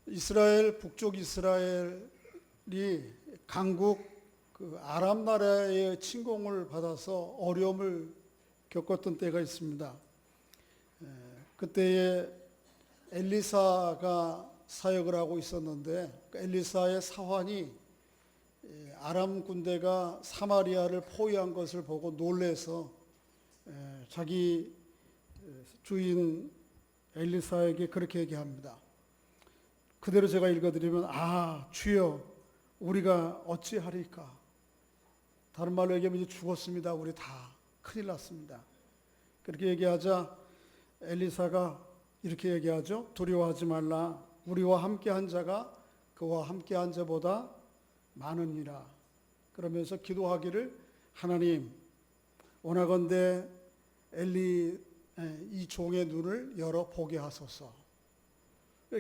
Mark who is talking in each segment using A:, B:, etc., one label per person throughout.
A: 이스라엘 북쪽 이스라엘이 강국 아람 나라의 침공을 받아서 어려움을 겪었던 때가 있습니다. 그때에 엘리사가 사역을 하고 있었는데 엘리사의 사환이 아람 군대가 사마리아를 포위한 것을 보고 놀래서 자기 주인 엘리사에게 그렇게 얘기합니다. 그대로 제가 읽어드리면 주여 우리가 어찌하리까. 다른 말로 얘기하면 이제 죽었습니다. 우리 다 큰일 났습니다. 그렇게 얘기하자 엘리사가 이렇게 얘기하죠. 두려워하지 말라. 우리와 함께한 자가 그와 함께한 자보다 많으니라. 그러면서 기도하기를 하나님 원하건대 이 종의 눈을 열어 보게 하소서.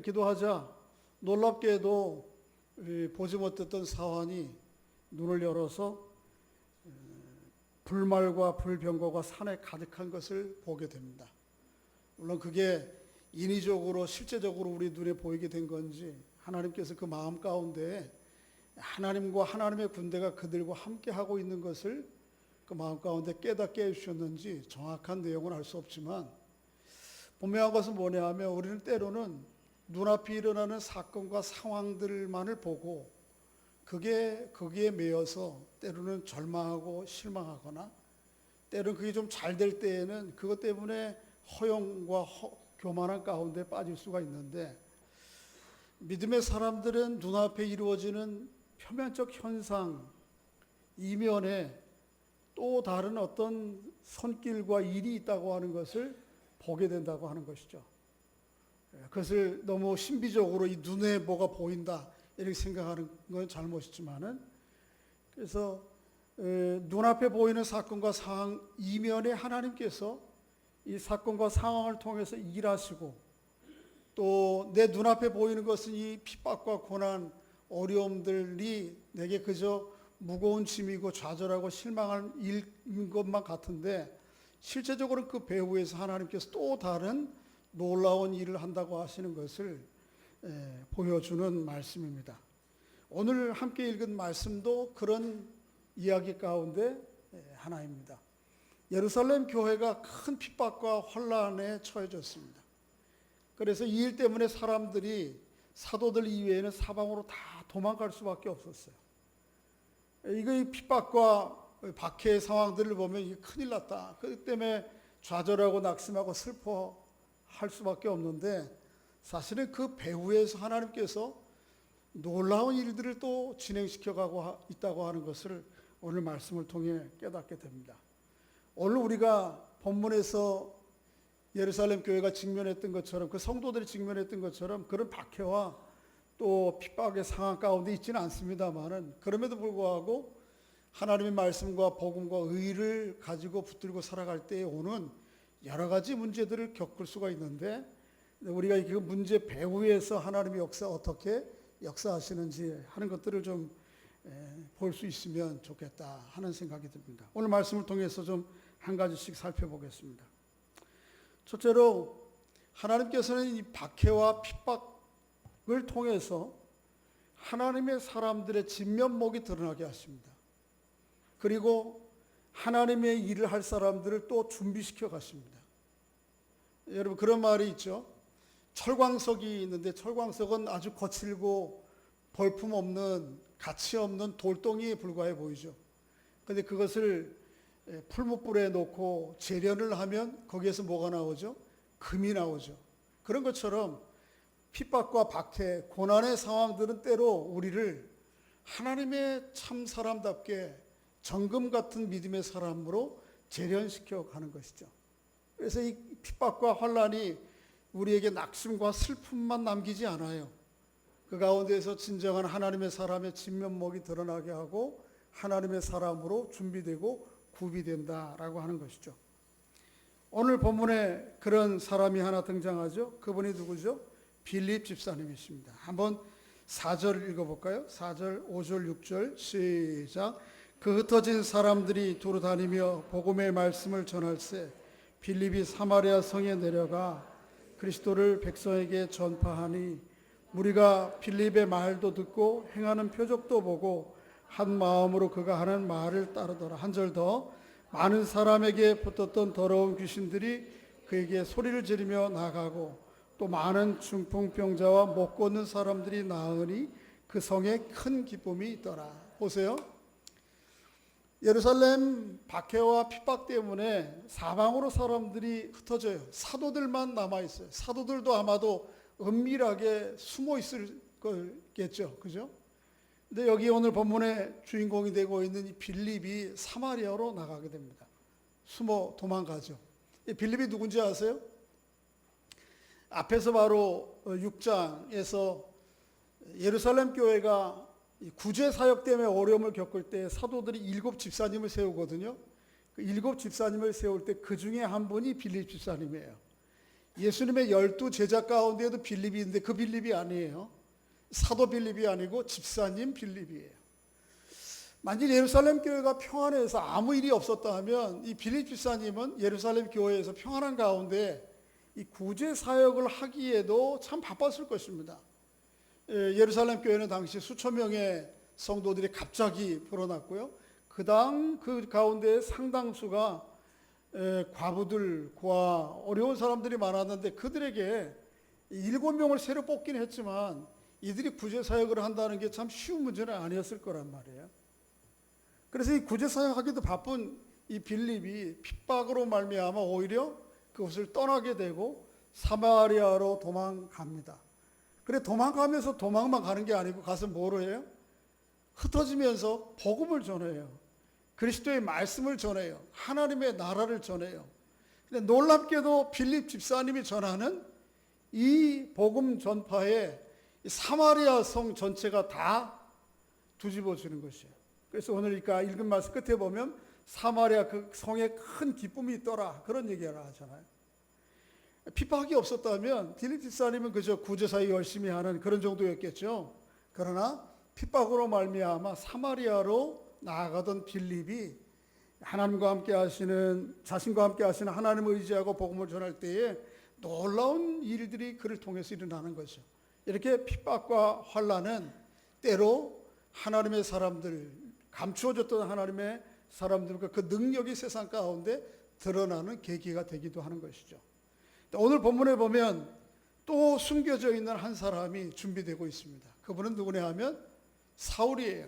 A: 기도하자 놀랍게도 보지 못했던 사환이 눈을 열어서 불말과 불병거가 산에 가득한 것을 보게 됩니다. 물론 그게 인위적으로 실제적으로 우리 눈에 보이게 된 건지 하나님께서 그 마음 가운데 하나님과 하나님의 군대가 그들과 함께 하고 있는 것을 그 마음 가운데 깨닫게 해주셨는지 정확한 내용은 알 수 없지만 분명한 것은 뭐냐 하면 우리는 때로는 눈앞에 일어나는 사건과 상황들만을 보고 거기에 매여서 때로는 절망하고 실망하거나 때로는 그게 좀 잘 될 때에는 그것 때문에 허영과 교만한 가운데 빠질 수가 있는데 믿음의 사람들은 눈앞에 이루어지는 표면적 현상 이면에 또 다른 어떤 손길과 일이 있다고 하는 것을 보게 된다고 하는 것이죠. 그것을 너무 신비적으로 이 눈에 뭐가 보인다 이렇게 생각하는 건 잘못이지만은 그래서 눈앞에 보이는 사건과 상황 이면에 하나님께서 이 사건과 상황을 통해서 일하시고 또 내 눈앞에 보이는 것은 이 핍박과 고난 어려움들이 내게 그저 무거운 짐이고 좌절하고 실망할 일인 것만 같은데 실제적으로 그 배후에서 하나님께서 또 다른 놀라운 일을 한다고 하시는 것을 보여주는 말씀입니다. 오늘 함께 읽은 말씀도 그런 이야기 가운데 하나입니다. 예루살렘 교회가 큰 핍박과 혼란에 처해졌습니다. 그래서 이 일 때문에 사람들이 사도들 이외에는 사방으로 다 도망갈 수밖에 없었어요. 이 핍박과 박해의 상황들을 보면 이게 큰일 났다. 그 때문에 좌절하고 낙심하고 슬퍼할 수밖에 없는데 사실은 그 배후에서 하나님께서 놀라운 일들을 또 진행시켜가고 있다고 하는 것을 오늘 말씀을 통해 깨닫게 됩니다. 오늘 우리가 본문에서 예루살렘 교회가 직면했던 것처럼 그 성도들이 직면했던 것처럼 그런 박해와 또 핍박의 상황 가운데 있지는 않습니다만은 그럼에도 불구하고 하나님의 말씀과 복음과 의를 가지고 붙들고 살아갈 때에 오는 여러 가지 문제들을 겪을 수가 있는데 우리가 그 문제 배후에서 하나님의 역사 어떻게 역사하시는지 하는 것들을 좀 볼 수 있으면 좋겠다 하는 생각이 듭니다. 오늘 말씀을 통해서 좀 한 가지씩 살펴보겠습니다. 첫째로 하나님께서는 이 박해와 핍박을 통해서 하나님의 사람들의 진면목이 드러나게 하십니다. 그리고 하나님의 일을 할 사람들을 또 준비시켜 가십니다. 여러분 그런 말이 있죠. 철광석이 있는데 철광석은 아주 거칠고 볼품없는 가치 없는 돌덩이에 불과해 보이죠. 그런데 그것을 풀무불에 놓고 재련을 하면 거기에서 뭐가 나오죠? 금이 나오죠. 그런 것처럼 핍박과 박해, 고난의 상황들은 때로 우리를 하나님의 참 사람답게 정금 같은 믿음의 사람으로 재련시켜 가는 것이죠. 그래서 이 핍박과 환난이 우리에게 낙심과 슬픔만 남기지 않아요. 그 가운데서 진정한 하나님의 사람의 진면목이 드러나게 하고 하나님의 사람으로 준비되고 구비된다라고 하는 것이죠. 오늘 본문에 그런 사람이 하나 등장하죠. 그분이 누구죠? 빌립 집사님이십니다. 한번 4절 읽어볼까요? 4절, 5절, 6절 시작. 그 흩어진 사람들이 두루 다니며 복음의 말씀을 전할세 빌립이 사마리아 성에 내려가 그리스도를 백성에게 전파하니 무리가 빌립의 말도 듣고 행하는 표적도 보고 한 마음으로 그가 하는 말을 따르더라. 한 절 더. 많은 사람에게 붙었던 더러운 귀신들이 그에게 소리를 지르며 나가고 또 많은 중풍병자와 못 걷는 사람들이 나으니 그 성에 큰 기쁨이 있더라. 보세요. 예루살렘 박해와 핍박 때문에 사방으로 사람들이 흩어져요. 사도들만 남아있어요. 사도들도 아마도 은밀하게 숨어 있을 거겠죠. 그죠? 근데 여기 오늘 본문의 주인공이 되고 있는 이 빌립이 사마리아로 나가게 됩니다. 숨어 도망가죠. 이 빌립이 누군지 아세요? 앞에서 바로 6장에서 예루살렘 교회가 구제 사역 때문에 어려움을 겪을 때 사도들이 7 집사님을 세우거든요. 그 7 집사님을 세울 때 그 중에 한 분이 빌립 집사님이에요. 예수님의 12 제자 가운데에도 빌립이 있는데 그 빌립이 아니에요. 사도 빌립이 아니고 집사님 빌립이에요. 만일 예루살렘 교회가 평안해서 아무 일이 없었다 하면 이 빌립 집사님은 예루살렘 교회에서 평안한 가운데 이 구제 사역을 하기에도 참 바빴을 것입니다. 예루살렘 교회는 당시 수천 명의 성도들이 갑자기 불어났고요. 그 가운데 상당수가 과부들, 고아, 어려운 사람들이 많았는데 그들에게 7명을 새로 뽑긴 했지만 이들이 구제 사역을 한다는 게 참 쉬운 문제는 아니었을 거란 말이에요. 그래서 이 구제 사역하기도 바쁜 이 빌립이 핍박으로 말미암아 오히려 그곳을 떠나게 되고 사마리아로 도망갑니다. 그래 도망가면서 도망만 가는 게 아니고 가서 뭐를 해요? 흩어지면서 복음을 전해요. 그리스도의 말씀을 전해요. 하나님의 나라를 전해요. 근데 놀랍게도 빌립 집사님이 전하는 이 복음 전파에 사마리아 성 전체가 다 뒤집어지는 것이에요. 그래서 오늘 읽은 말씀 끝에 보면 사마리아 그 성에 큰 기쁨이 있더라 그런 얘기를 하잖아요. 핍박이 없었다면 빌립 집사님은 그저 구제사역 열심히 하는 그런 정도였겠죠. 그러나 핍박으로 말미암아 사마리아로 나아가던 빌립이 하나님과 함께 하시는 자신과 함께 하시는 하나님을 의지하고 복음을 전할 때에 놀라운 일들이 그를 통해서 일어나는 거죠. 이렇게 핍박과 환난은 때로 하나님의 사람들, 감추어졌던 하나님의 사람들과 그 능력이 세상 가운데 드러나는 계기가 되기도 하는 것이죠. 오늘 본문에 보면 또 숨겨져 있는 한 사람이 준비되고 있습니다. 그분은 누구냐 하면 사울이에요.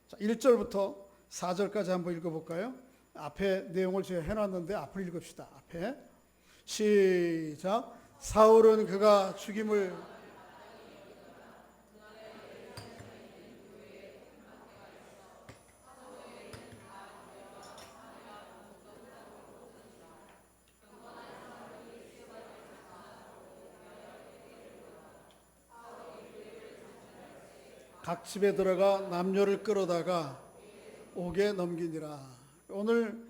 A: 자, 1절부터 4절까지 한번 읽어볼까요? 앞에 내용을 제가 해놨는데 앞을 읽읍시다. 앞에 시작. 사울은 그가 죽임을 각 집에 들어가 남녀를 끌어다가 옥에 넘기니라. 오늘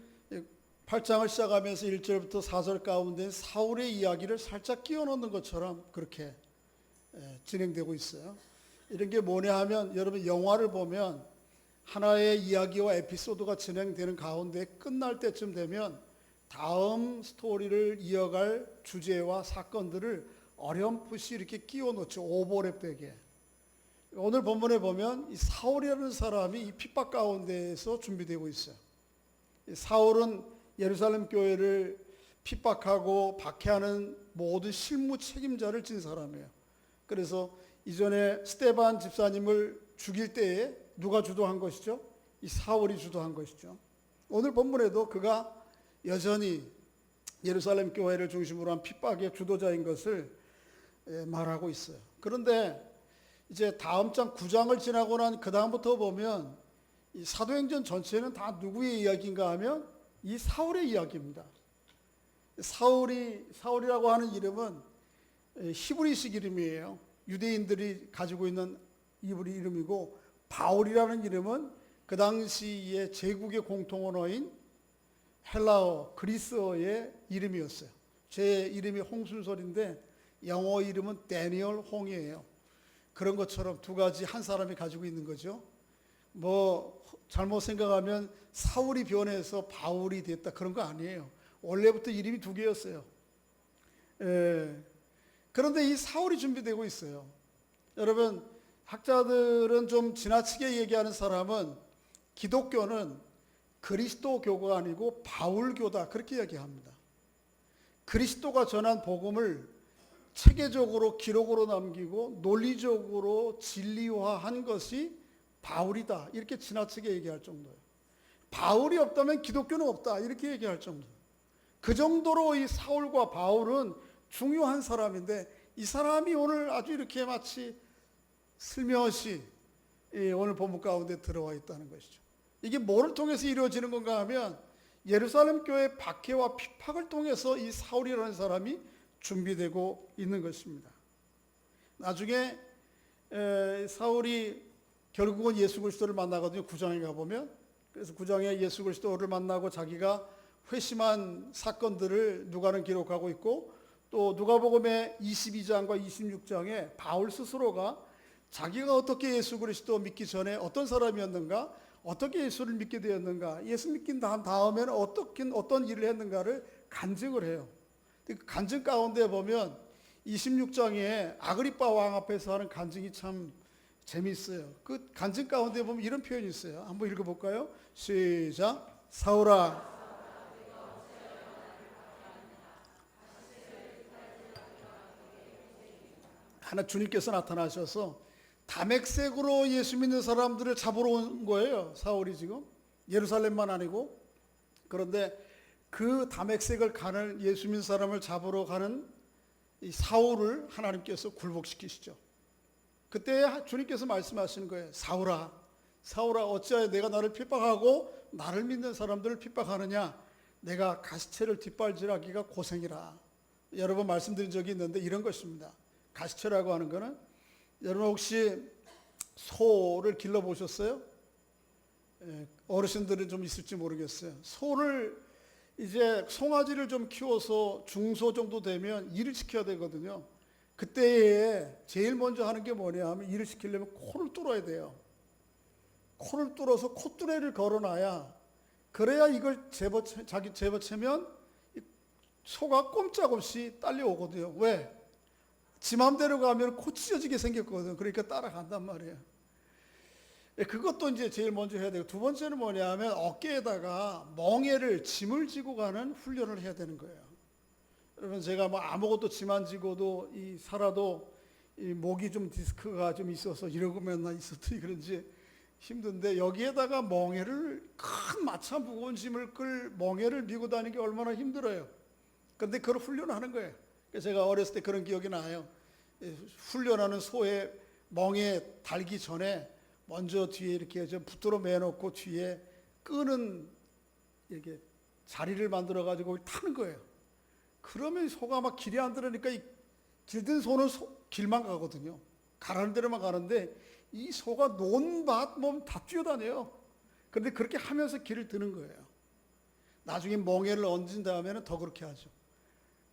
A: 8장을 시작하면서 1절부터 4절 가운데 사울의 이야기를 살짝 끼워 넣는 것처럼 그렇게 진행되고 있어요. 이런 게 뭐냐 하면 여러분 영화를 보면 하나의 이야기와 에피소드가 진행되는 가운데 끝날 때쯤 되면 다음 스토리를 이어갈 주제와 사건들을 어렴풋이 이렇게 끼워 넣죠. 오버랩되게. 오늘 본문에 보면 이 사울이라는 사람이 이 핍박 가운데에서 준비되고 있어요. 사울은 예루살렘 교회를 핍박하고 박해하는 모든 실무 책임자를 진 사람이에요. 그래서 이전에 스데반 집사님을 죽일 때에 누가 주도한 것이죠? 이 사울이 주도한 것이죠. 오늘 본문에도 그가 여전히 예루살렘 교회를 중심으로 한 핍박의 주도자인 것을 말하고 있어요. 그런데 이제 다음 장 9장을 지나고 난 그 다음부터 보면 이 사도행전 전체는 다 누구의 이야기인가 하면 이 사울의 이야기입니다. 사울이라고 하는 이름은 히브리식 이름이에요. 유대인들이 가지고 있는 히브리 이름이고 바울이라는 이름은 그 당시에 제국의 공통 언어인 헬라어, 그리스어의 이름이었어요. 제 이름이 홍순설인데 영어 이름은 데니얼 홍이에요. 그런 것처럼 두 가지 한 사람이 가지고 있는 거죠. 뭐 잘못 생각하면 사울이 변해서 바울이 됐다 그런 거 아니에요. 원래부터 이름이 두 개였어요. 그런데 이 사울이 준비되고 있어요. 여러분, 학자들은 좀 지나치게 얘기하는 사람은 기독교는 그리스도교가 아니고 바울교다 그렇게 얘기합니다. 그리스도가 전한 복음을 체계적으로 기록으로 남기고 논리적으로 진리화한 것이 바울이다 이렇게 지나치게 얘기할 정도예요. 바울이 없다면 기독교는 없다 이렇게 얘기할 정도예요. 그 정도로 이 사울과 바울은 중요한 사람인데 이 사람이 오늘 아주 이렇게 마치 슬며시 오늘 본문 가운데 들어와 있다는 것이죠. 이게 뭐를 통해서 이루어지는 건가 하면 예루살렘 교회 박해와 핍박을 통해서 이 사울이라는 사람이 준비되고 있는 것입니다. 나중에 사울이 결국은 예수 그리스도를 만나거든요. 9장에 가보면. 그래서 9장에 예수 그리스도를 만나고 자기가 회심한 사건들을 누가는 기록하고 있고 또 누가복음의 22장과 26장에 바울 스스로가 자기가 어떻게 예수 그리스도 믿기 전에 어떤 사람이었는가, 어떻게 예수를 믿게 되었는가, 예수 믿긴 다음에는 어떤 일을 했는가를 간증을 해요. 그 간증 가운데 보면 26장에 아그리빠 왕 앞에서 하는 간증이 참 재미있어요. 그 간증 가운데 보면 이런 표현이 있어요. 한번 읽어볼까요? 시작. 사울아, 하나 주님께서 나타나셔서 담액색으로 예수 믿는 사람들을 잡으러 온 거예요. 사울이 지금 예루살렘만 아니고. 그런데 그 담액색을 가는 예수 믿는 사람을 잡으러 가는 이 사울을 하나님께서 굴복시키시죠. 그때 주님께서 말씀하시는 거예요. 사울아, 사울아, 어찌하여 내가 나를 핍박하고 나를 믿는 사람들을 핍박하느냐. 내가 가시채를 뒷발질하기가 고생이라. 여러 번 말씀드린 적이 있는데 이런 것입니다. 가시채라고 하는 거는 여러분 혹시 소를 길러보셨어요? 어르신들은 좀 있을지 모르겠어요. 소를 이제 송아지를 좀 키워서 중소 정도 되면 일을 시켜야 되거든요. 그때에 제일 먼저 하는 게 뭐냐 하면 일을 시키려면 코를 뚫어야 돼요. 코를 뚫어서 콧뚜레를 걸어놔야 그래야 이걸 집어채면 소가 꼼짝없이 딸려오거든요. 왜? 지 맘대로 가면 코 찢어지게 생겼거든. 그러니까 따라간단 말이에요. 그것도 이제 제일 먼저 해야 되고 두 번째는 뭐냐 하면 어깨에다가 멍에를 짐을 지고 가는 훈련을 해야 되는 거예요. 여러분 제가 뭐 아무것도 짐 안 지고도 살아도 이 목이 좀 디스크가 좀 있어서 이러고만 있었더니 그런지 힘든데 여기에다가 멍에를 큰 마차 무거운 짐을 끌 멍에를 미고 다니는 게 얼마나 힘들어요. 그런데 그걸 훈련하는 거예요. 제가 어렸을 때 그런 기억이 나요. 훈련하는 소의 멍에 달기 전에 먼저 뒤에 이렇게 좀 붙들어 매놓고 뒤에 끄는 이렇게 자리를 만들어 가지고 타는 거예요. 그러면 소가 막 길이 안 들으니까 길든 소는 길만 가거든요. 가라는 대로만 가는데 이 소가 논밭 몸 다 뛰어다녀요. 그런데 그렇게 하면서 길을 드는 거예요. 나중에 멍에를 얹은 다음에는 더 그렇게 하죠.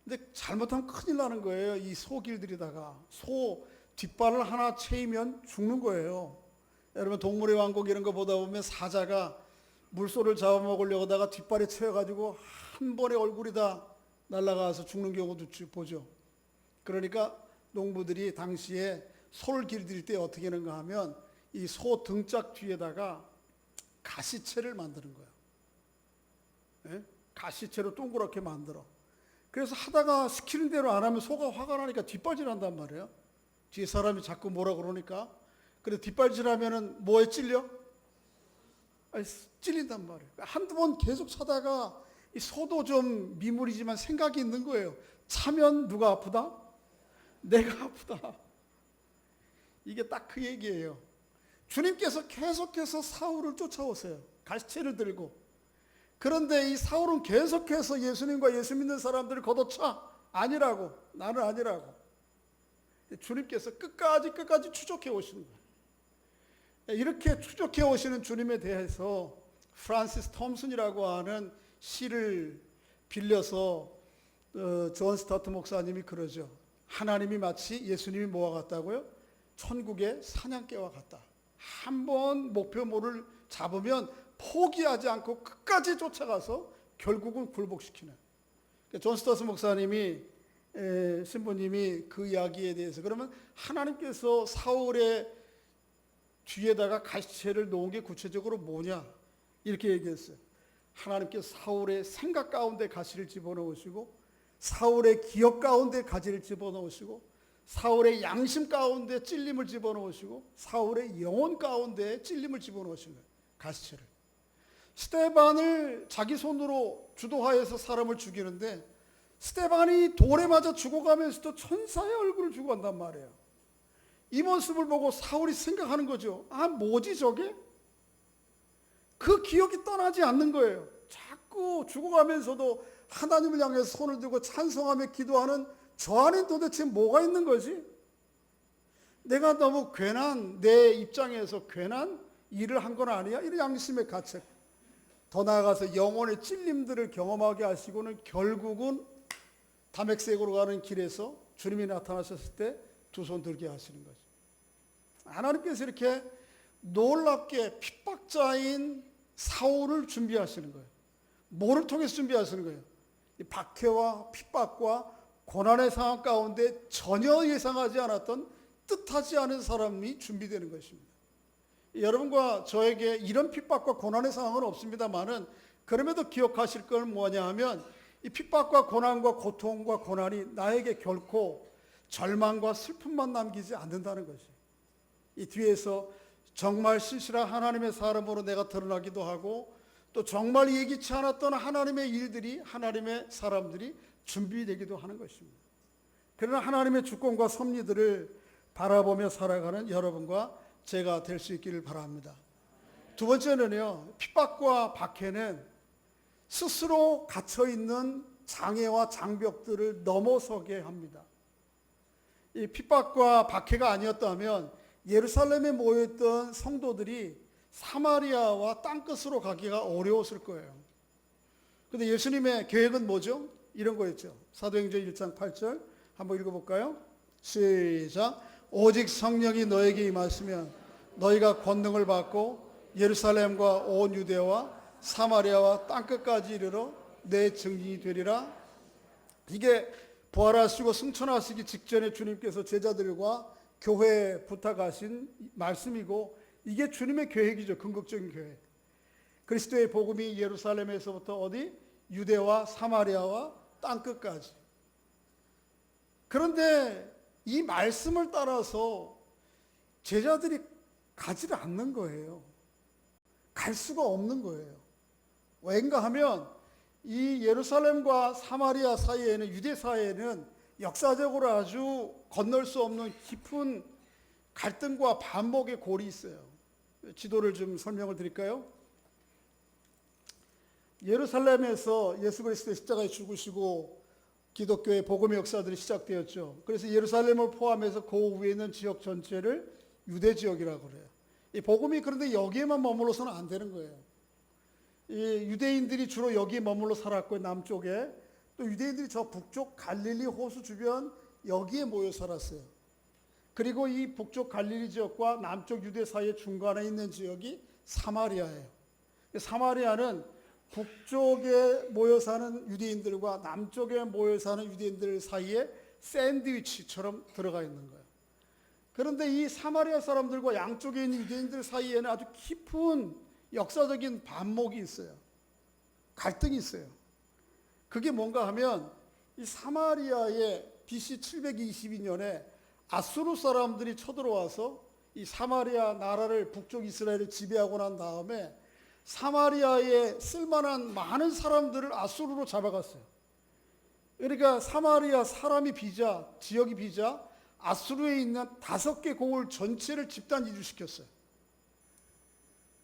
A: 근데 잘못하면 큰일 나는 거예요. 이 소길들이다가 소 뒷발을 하나 채이면 죽는 거예요. 여러분 동물의 왕국 이런 거 보다 보면 사자가 물소를 잡아먹으려고 하다가 뒷발에 채여가지고 한 번에 얼굴이 다 날아가서 죽는 경우도 보죠. 그러니까 농부들이 당시에 소를 길들일 때 어떻게 하는가 하면 이 소 등짝 뒤에다가 가시채를 만드는 거예요. 네? 가시채로 동그랗게 만들어. 그래서 하다가 시키는 대로 안 하면 소가 화가 나니까 뒷발질한단 말이에요. 뒤에 사람이 자꾸 뭐라 그러니까. 그래 뒷발질하면은 뭐에 찔려? 찔린단 말이에요. 한두 번 계속 차다가 이 소도 좀 미물이지만 생각이 있는 거예요. 차면 누가 아프다? 내가 아프다. 이게 딱 그 얘기예요. 주님께서 계속해서 사울을 쫓아오세요. 가시채를 들고. 그런데 이 사울은 계속해서 예수님과 예수 믿는 사람들을 걷어차. 아니라고. 나는 아니라고. 주님께서 끝까지 추적해 오시는 거예요. 이렇게 추적해 오시는 주님에 대해서 프란시스 톰슨이라고 하는 시를 빌려서 존 스타트 목사님이 그러죠. 하나님이 마치 예수님이 뭐와 같다고요? 천국의 사냥개와 같다. 한번 목표물을 잡으면 포기하지 않고 끝까지 쫓아가서 결국은 굴복시키는. 존 스타트 목사님이 신부님이 그 이야기에 대해서 그러면 하나님께서 사울의 뒤에다가 가시체를 놓은 게 구체적으로 뭐냐 이렇게 얘기했어요. 하나님께서 사울의 생각 가운데 가시를 집어넣으시고 사울의 기억 가운데 가지를 집어넣으시고 사울의 양심 가운데 찔림을 집어넣으시고 사울의 영혼 가운데 찔림을 집어넣으신 거예요. 가시체를. 스데반을 자기 손으로 주도하여서 사람을 죽이는데 스데반이 돌에 맞아 죽어가면서도 천사의 얼굴을 주고 간단 말이에요. 이 모습을 보고 사울이 생각하는 거죠. 아, 뭐지 저게? 그 기억이 떠나지 않는 거예요. 자꾸 죽어가면서도 하나님을 향해 손을 들고 찬송하며 기도하는 저 안에 도대체 뭐가 있는 거지? 내가 너무 내 입장에서 괜한 일을 한 건 아니야? 이런 양심의 가책. 더 나아가서 영혼의 찔림들을 경험하게 하시고는 결국은 다메섹으로 가는 길에서 주님이 나타나셨을 때 두 손 들게 하시는 거죠. 하나님께서 이렇게 놀랍게 핍박자인 사울을 준비하시는 거예요. 뭐를 통해서 준비하시는 거예요? 이 박해와 핍박과 고난의 상황 가운데 전혀 예상하지 않았던 뜻하지 않은 사람이 준비되는 것입니다. 여러분과 저에게 이런 핍박과 고난의 상황은 없습니다만은 그럼에도 기억하실 건 뭐냐 하면 이 핍박과 고난과 고통과 고난이 나에게 결코 절망과 슬픔만 남기지 않는다는 것이. 이 뒤에서 정말 신실한 하나님의 사람으로 내가 드러나기도 하고 또 정말 예기치 않았던 하나님의 일들이 하나님의 사람들이 준비되기도 하는 것입니다. 그러나 하나님의 주권과 섭리들을 바라보며 살아가는 여러분과 제가 될 수 있기를 바랍니다. 두 번째는요, 핍박과 박해는 스스로 갇혀있는 장애와 장벽들을 넘어서게 합니다. 이 핍박과 박해가 아니었다면 예루살렘에 모여있던 성도들이 사마리아와 땅끝으로 가기가 어려웠을 거예요. 그런데 예수님의 계획은 뭐죠? 이런 거였죠. 사도행전 1장 8절 한번 읽어볼까요? 시작. 오직 성령이 너에게 임하시면 너희가 권능을 받고 예루살렘과 온 유대와 사마리아와 땅끝까지 이르러 내 증인이 되리라. 이게 부활하시고 승천하시기 직전에 주님께서 제자들과 교회에 부탁하신 말씀이고 이게 주님의 계획이죠. 궁극적인 계획. 그리스도의 복음이 예루살렘에서부터 어디? 유대와 사마리아와 땅끝까지. 그런데 이 말씀을 따라서 제자들이 가지를 않는 거예요. 갈 수가 없는 거예요. 왜인가 하면 이 예루살렘과 사마리아 사이에는 유대 사이에는 역사적으로 아주 건널 수 없는 깊은 갈등과 반목의 골이 있어요. 지도를 좀 설명을 드릴까요? 예루살렘에서 예수 그리스도의 십자가에 죽으시고 기독교의 복음의 역사들이 시작되었죠. 그래서 예루살렘을 포함해서 그 위에 있는 지역 전체를 유대 지역이라고 그래요. 이 복음이 그런데 여기에만 머물러서는 안 되는 거예요. 이 유대인들이 주로 여기에 머물러 살았고 남쪽에 또 유대인들이 저 북쪽 갈릴리 호수 주변 여기에 모여 살았어요. 그리고 이 북쪽 갈릴리 지역과 남쪽 유대 사이의 중간에 있는 지역이 사마리아예요. 사마리아는 북쪽에 모여 사는 유대인들과 남쪽에 모여 사는 유대인들 사이에 샌드위치처럼 들어가 있는 거예요. 그런데 이 사마리아 사람들과 양쪽에 있는 유대인들 사이에는 아주 깊은 역사적인 반목이 있어요. 갈등이 있어요. 그게 뭔가 하면 이 사마리아에 BC 722년에 아수르 사람들이 쳐들어와서 이 사마리아 나라를 북쪽 이스라엘을 지배하고 난 다음에 사마리아에 쓸만한 많은 사람들을 아수르로 잡아갔어요. 그러니까 사마리아 사람이 비자, 지역이 비자, 아수르에 있는 5개 고을 전체를 집단 이주시켰어요.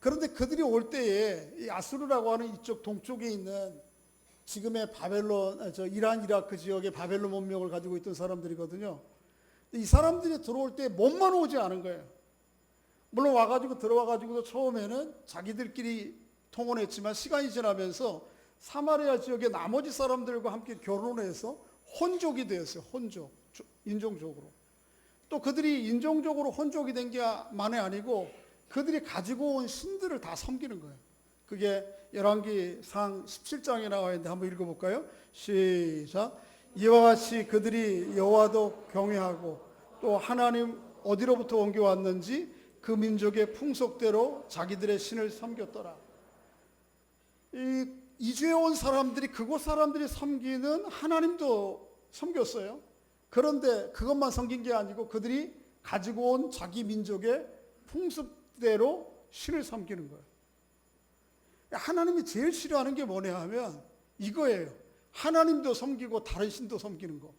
A: 그런데 그들이 올 때에 이 아수르라고 하는 이쪽 동쪽에 있는 지금의 바벨론, 이란, 이라크 지역의 바벨론 문명을 가지고 있던 사람들이거든요. 이 사람들이 들어올 때 몸만 오지 않은 거예요. 물론 들어와가지고도 처음에는 자기들끼리 통혼했지만 시간이 지나면서 사마리아 지역의 나머지 사람들과 함께 결혼해서 혼족이 되었어요. 혼족, 인종적으로. 또 그들이 인종적으로 혼족이 된 게 만이 아니고 그들이 가지고 온 신들을 다 섬기는 거예요. 그게 열왕기상 17장에 나와 있는데 한번 읽어볼까요? 시작. 이와 같이 그들이 여호와도 경외하고 또 하나님 어디로부터 옮겨왔는지 그 민족의 풍속대로 자기들의 신을 섬겼더라. 이주에 온 사람들이 그곳 사람들이 섬기는 하나님도 섬겼어요. 그런데 그것만 섬긴 게 아니고 그들이 가지고 온 자기 민족의 풍습대로 신을 섬기는 거예요. 하나님이 제일 싫어하는 게 뭐냐 하면 이거예요. 하나님도 섬기고 다른 신도 섬기는 거.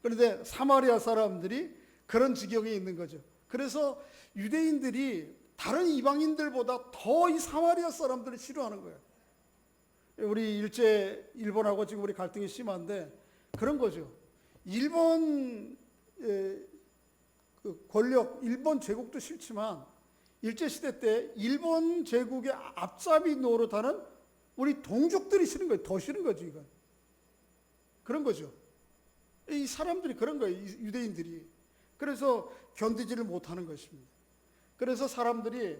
A: 그런데 사마리아 사람들이 그런 지경에 있는 거죠. 그래서 유대인들이 다른 이방인들보다 더 이 사마리아 사람들을 싫어하는 거예요. 우리 일본하고 지금 우리 갈등이 심한데 그런 거죠. 일본 권력, 일본 제국도 싫지만 일제시대 때 일본 제국의 앞잡이 노릇하는 우리 동족들이 싫은 거예요. 더 싫은 거죠, 이건. 그런 거죠. 이 사람들이 그런 거예요, 유대인들이. 그래서 견디지를 못하는 것입니다. 그래서 사람들이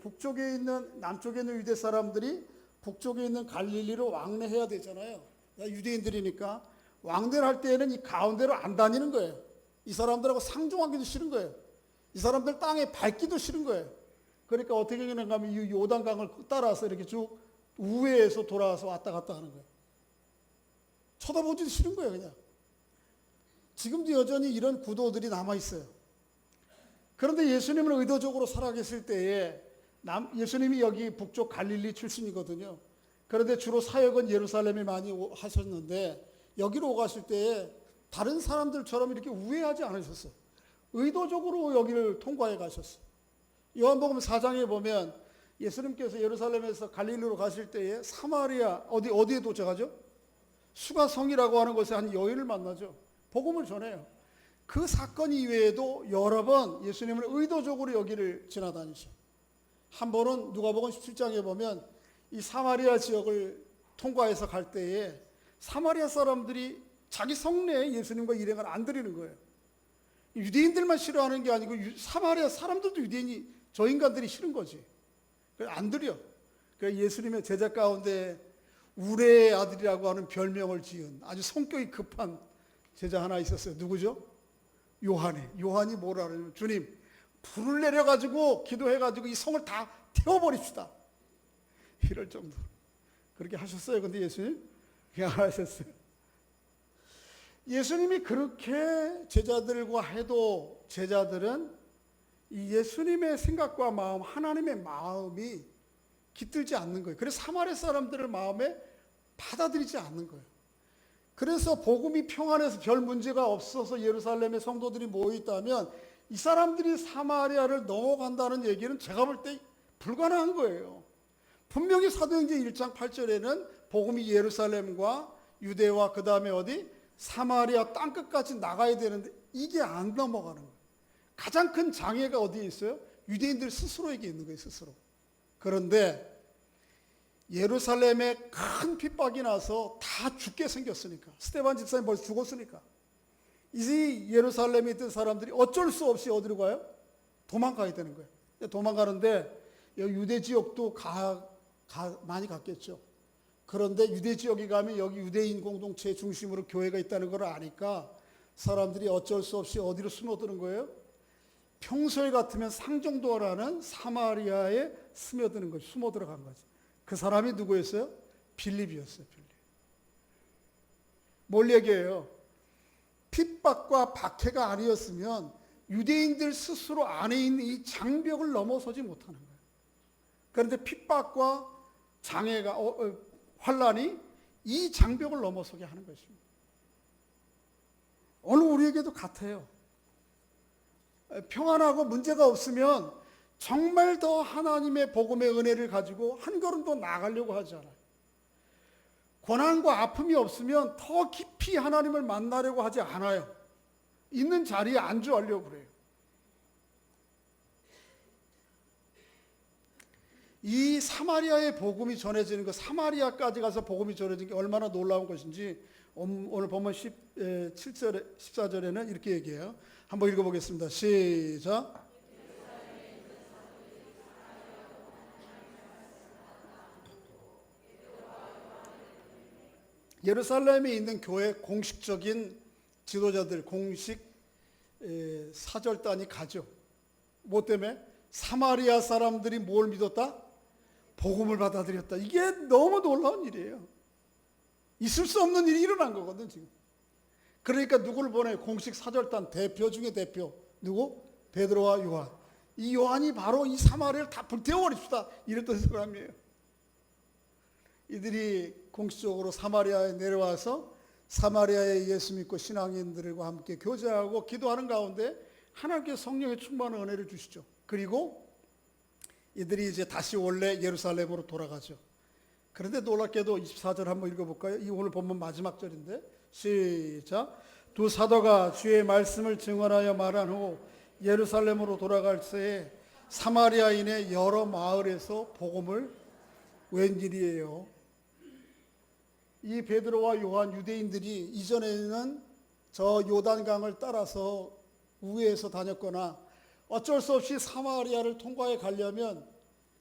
A: 북쪽에 있는, 남쪽에 있는 유대 사람들이 북쪽에 있는 갈릴리로 왕래해야 되잖아요. 유대인들이니까 왕래를 할 때에는 이 가운데로 안 다니는 거예요. 이 사람들하고 상종하기도 싫은 거예요. 이 사람들 땅에 밟기도 싫은 거예요. 그러니까 어떻게 하는가 하면 이 요단강을 따라서 이렇게 쭉 우회해서 돌아와서 왔다 갔다 하는 거예요. 쳐다보지도 싫은 거예요, 그냥. 지금도 여전히 이런 구도들이 남아있어요. 그런데 예수님은 의도적으로 살아계실 때에 예수님이 여기 북쪽 갈릴리 출신이거든요. 그런데 주로 사역은 예루살렘에 많이 하셨는데 여기로 오가실 때에 다른 사람들처럼 이렇게 우회하지 않으셨어요. 의도적으로 여기를 통과해 가셨어요. 요한복음 4장에 보면 예수님께서 예루살렘에서 갈릴리로 가실 때에 사마리아 어디에 도착하죠? 수가성이라고 하는 곳에 한 여인을 만나죠. 복음을 전해요. 그 사건 이외에도 여러 번 예수님은 의도적으로 여기를 지나다니셔. 한 번은 누가복음 17장에 보면 이 사마리아 지역을 통과해서 갈 때에 사마리아 사람들이 자기 성내에 예수님과 일행을 안 드리는 거예요. 유대인들만 싫어하는 게 아니고 사마리아 사람들도 유대인이 저 인간들이 싫은 거지. 그래서 안 드려. 그래서 예수님의 제자 가운데 우레의 아들이라고 하는 별명을 지은 아주 성격이 급한 제자 하나 있었어요. 누구죠? 요한이 뭐라 그러냐면 주님 불을 내려가지고 기도해가지고 이 성을 다 태워버립시다. 이럴 정도로 그렇게 하셨어요. 근데 예수님 그냥 안 하셨어요. 예수님이 그렇게 제자들과 해도 제자들은 이 예수님의 생각과 마음, 하나님의 마음이 깃들지 않는 거예요. 그래서 사마리아 사람들을 마음에 받아들이지 않는 거예요. 그래서 복음이 평안해서 별 문제가 없어서 예루살렘에 성도들이 모여있다면 이 사람들이 사마리아를 넘어간다는 얘기는 제가 볼 때 불가능한 거예요. 분명히 사도행전 1장 8절에는 복음이 예루살렘과 유대와 그 다음에 어디? 사마리아 땅끝까지 나가야 되는데 이게 안 넘어가는 거예요. 가장 큰 장애가 어디에 있어요? 유대인들 스스로에게 있는 거예요, 스스로. 그런데 예루살렘에 큰 핍박이 나서 다 죽게 생겼으니까, 스데반 집사님 벌써 죽었으니까 이 예루살렘에 있던 사람들이 어쩔 수 없이 어디로 가요? 도망가야 되는 거예요. 도망가는데 유대 지역도 많이 갔겠죠. 그런데 유대 지역에 가면 여기 유대인 공동체 중심으로 교회가 있다는 걸 아니까 사람들이 어쩔 수 없이 어디로 숨어드는 거예요? 평소에 같으면 상종도라는 사마리아에 스며드는 거죠. 숨어 들어간 거죠. 그 사람이 누구였어요? 빌립이었어요. 빌립. 뭘 얘기해요? 핍박과 박해가 아니었으면 유대인들 스스로 안에 있는 이 장벽을 넘어서지 못하는 거예요. 그런데 핍박과 장애가 환란이 이 장벽을 넘어서게 하는 것입니다. 오늘 우리에게도 같아요. 평안하고 문제가 없으면 정말 더 하나님의 복음의 은혜를 가지고 한 걸음 더 나아가려고 하지 않아요. 고난과 아픔이 없으면 더 깊이 하나님을 만나려고 하지 않아요. 있는 자리에 안주하려고 그래요. 이 사마리아의 복음이 전해지는 것, 사마리아까지 가서 복음이 전해지는 게 얼마나 놀라운 것인지 오늘 보면 14절에는 이렇게 얘기해요. 한번 읽어보겠습니다. 시작. 예루살렘에 있는 교회 공식적인 지도자들, 공식 사절단이 가죠. 뭐 때문에? 사마리아 사람들이 뭘 믿었다? 복음을 받아들였다. 이게 너무 놀라운 일이에요. 있을 수 없는 일이 일어난 거거든 지금. 그러니까 누구를 보내요? 공식 사절단 대표 중에 대표. 누구? 베드로와 요한. 이 요한이 바로 이 사마리아를 다 불태워버립시다 이랬던 사람이에요. 이들이 공식적으로 사마리아에 내려와서 사마리아에 예수 믿고 신앙인들과 함께 교제하고 기도하는 가운데 하나님께서 성령의 충만한 은혜를 주시죠. 그리고 이들이 이제 다시 원래 예루살렘으로 돌아가죠. 그런데 놀랍게도 24절 한번 읽어볼까요? 이 오늘 본문 마지막 절인데 시작. 두 사도가 주의 말씀을 증언하여 말한 후 예루살렘으로 돌아갈 때에 사마리아인의 여러 마을에서 복음을 웬일이에요. 이 베드로와 요한 유대인들이 이전에는 저 요단강을 따라서 우회해서 다녔거나 어쩔 수 없이 사마리아를 통과해 가려면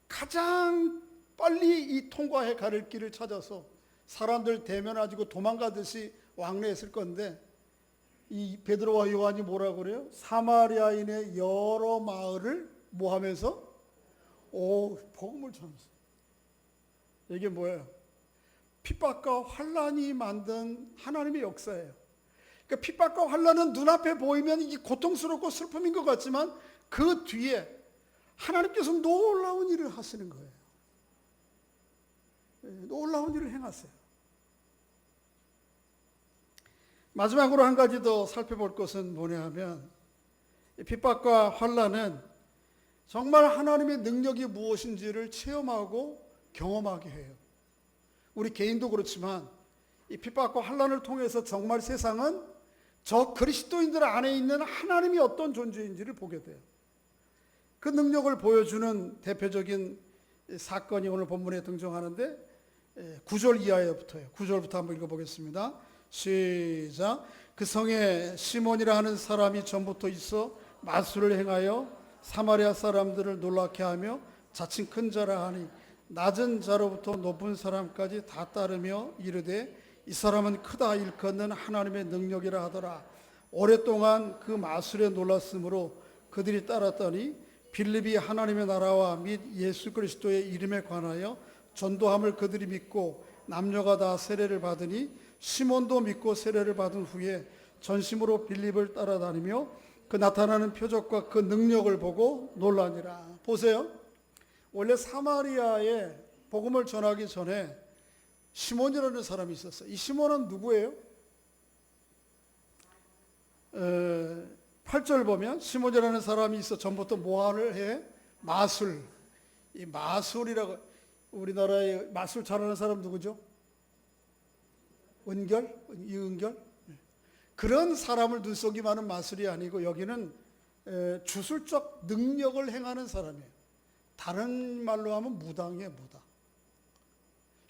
A: 가장 빨리 이 통과해 가를 길을 찾아서 사람들 대면하고 도망가듯이 왕래했을 건데 이 베드로와 요한이 뭐라고 그래요? 사마리아인의 여러 마을을 뭐 하면서? 복음을 전하면서. 이게 뭐예요? 핍박과 환난이 만든 하나님의 역사예요. 그러니까 핍박과 환난은 눈앞에 보이면 이게 고통스럽고 슬픔인 것 같지만 그 뒤에 하나님께서 놀라운 일을 하시는 거예요. 놀라운 일을 행하세요. 마지막으로 한 가지 더 살펴볼 것은 뭐냐 하면 핍박과 환난은 정말 하나님의 능력이 무엇인지를 체험하고 경험하게 해요. 우리 개인도 그렇지만 이 핍박과 환난을 통해서 정말 세상은 저 그리스도인들 안에 있는 하나님이 어떤 존재인지를 보게 돼요. 그 능력을 보여주는 대표적인 사건이 오늘 본문에 등장하는데 9절 이하에부터요. 9절부터 한번 읽어보겠습니다. 시작. 그 성에 시몬이라 하는 사람이 전부터 있어 마술을 행하여 사마리아 사람들을 놀라게 하며 자칭 큰 자라 하니 낮은 자로부터 높은 사람까지 다 따르며 이르되 이 사람은 크다 일컫는 하나님의 능력이라 하더라. 오랫동안 그 마술에 놀랐으므로 그들이 따랐더니 빌립이 하나님의 나라와 및 예수 그리스도의 이름에 관하여 전도함을 그들이 믿고 남녀가 다 세례를 받으니 시몬도 믿고 세례를 받은 후에 전심으로 빌립을 따라다니며 그 나타나는 표적과 그 능력을 보고 놀라니라. 보세요. 원래 사마리아에 복음을 전하기 전에 시몬이라는 사람이 있었어요. 이 시몬은 누구예요? 8절 보면 시몬이라는 사람이 있어 전부터 뭐를 해? 마술. 이 마술이라고, 우리나라에 마술 잘하는 사람 누구죠? 은결? 이은결? 그런 사람을 눈속임 하는 마술이 아니고 여기는 주술적 능력을 행하는 사람이에요. 다른 말로 하면 무당이에요, 무당.